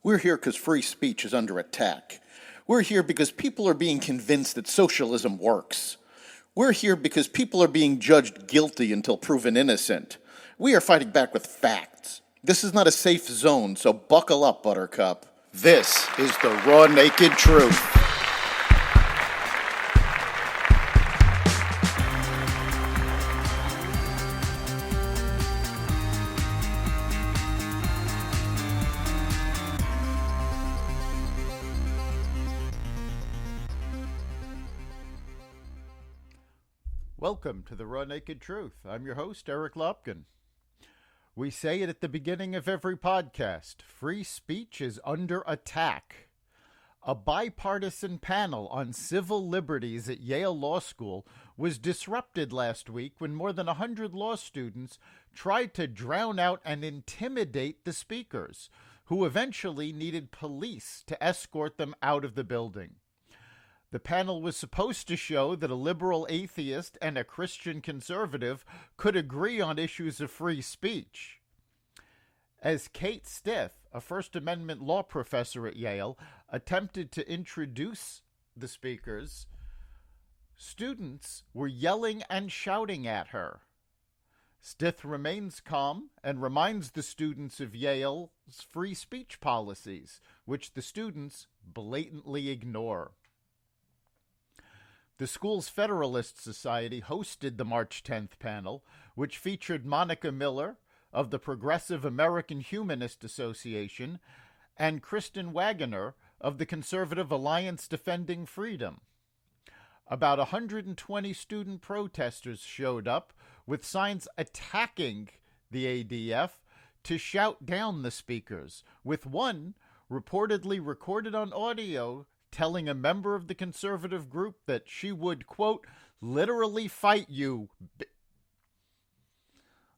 We're here because free speech is under attack. We're here because people are being convinced that socialism works. We're here because people are being judged guilty until proven innocent. We are fighting back with facts. This is not a safe zone, so buckle up, Buttercup. This is the raw, naked truth. Welcome to the Raw Naked Truth. I'm your host, Eric Lopkin. We say it at the beginning of every podcast. Free speech is under attack. A bipartisan panel on civil liberties at Yale Law School was disrupted last week when more than 100 law students tried to drown out and intimidate the speakers, who eventually needed police to escort them out of the building. The panel was supposed to show that a liberal atheist and a Christian conservative could agree on issues of free speech. As Kate Stith, a First Amendment law professor at Yale, attempted to introduce the speakers, students were yelling and shouting at her. Stith remains calm and reminds the students of Yale's free speech policies, which the students blatantly ignore. The school's Federalist Society hosted the March 10th panel, which featured Monica Miller of the Progressive American Humanist Association and Kristen Wagoner of the Conservative Alliance Defending Freedom. About 120 student protesters showed up with signs attacking the ADF to shout down the speakers, with one reportedly recorded on audio telling a member of the conservative group that she would, quote, literally fight you.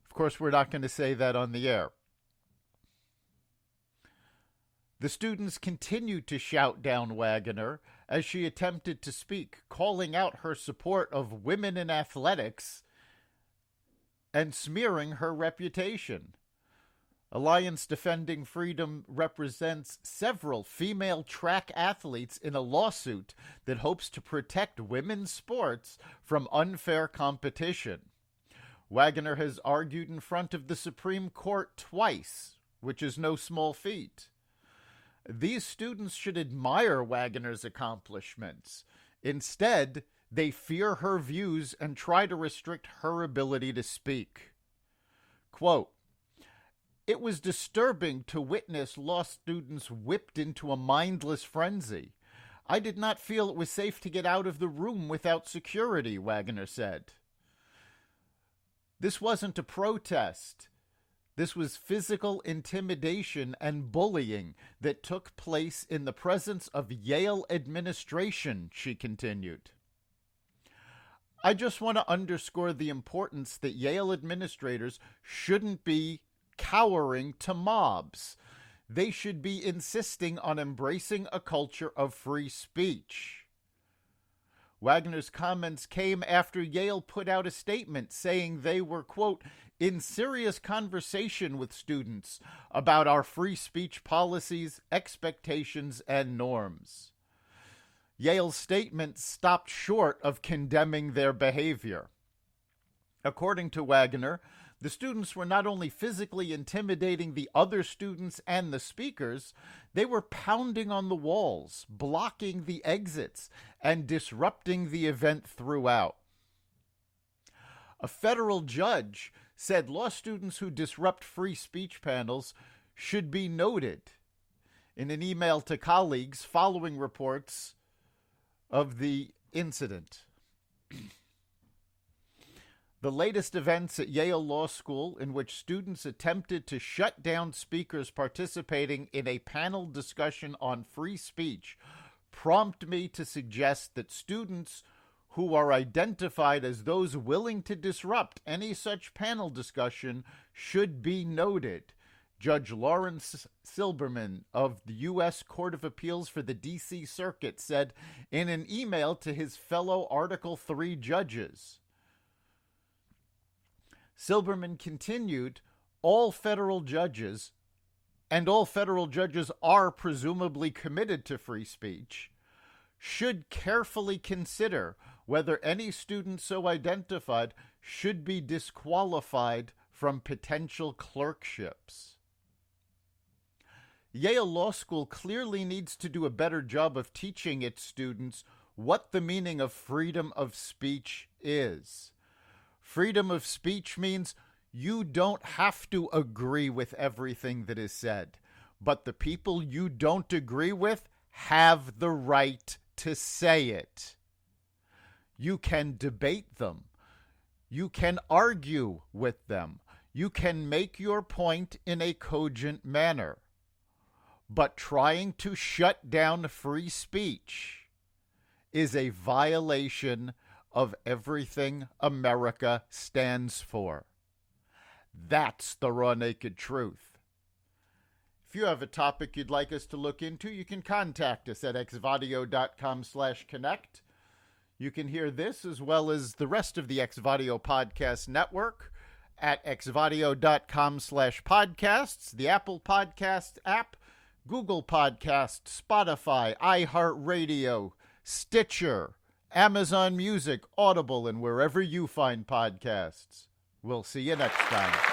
Of course, we're not going to say that on the air. The students continued to shout down Wagoner as she attempted to speak, calling out her support of women in athletics and smearing her reputation. Alliance Defending Freedom represents several female track athletes in a lawsuit that hopes to protect women's sports from unfair competition. Wagoner has argued in front of the Supreme Court twice, which is no small feat. These students should admire Wagoner's accomplishments. Instead, they fear her views and try to restrict her ability to speak. Quote, "It was disturbing to witness law students whipped into a mindless frenzy. I did not feel it was safe to get out of the room without security," Wagoner said. This wasn't a protest. This was physical intimidation and bullying that took place in the presence of Yale administration, she continued. "I just want to underscore the importance that Yale administrators shouldn't be cowering to mobs. They should be insisting on embracing a culture of free speech." Wagoner's comments came after Yale put out a statement saying they were, quote, in serious conversation with students about our free speech policies, expectations, and norms. Yale's statement stopped short of condemning their behavior. According to Wagoner, the students were not only physically intimidating the other students and the speakers, they were pounding on the walls, blocking the exits, and disrupting the event throughout. A federal judge said law students who disrupt free speech panels should be noted in an email to colleagues following reports of the incident. The latest events at Yale Law School, in which students attempted to shut down speakers participating in a panel discussion on free speech, prompt me to suggest that students who are identified as those willing to disrupt any such panel discussion should be noted, Judge Lawrence Silberman of the U.S. Court of Appeals for the D.C. Circuit said in an email to his fellow Article III judges. Silberman continued, all federal judges and all federal judges are presumably committed to free speech, should carefully consider whether any student so identified should be disqualified from potential clerkships. Yale Law School clearly needs to do a better job of teaching its students what the meaning of freedom of speech is. Freedom of speech means you don't have to agree with everything that is said, but the people you don't agree with have the right to say it. You can debate them. You can argue with them. You can make your point in a cogent manner. But trying to shut down free speech is a violation of everything America stands for. That's the raw, naked truth. If you have a topic you'd like us to look into, you can contact us at xvadio.com/connect. You can hear this as well as the rest of the XVadio podcast network at xvadio.com/podcasts, the Apple Podcast app, Google Podcast, Spotify, iHeartRadio, Stitcher, Amazon Music, Audible, and wherever you find podcasts. We'll see you next time.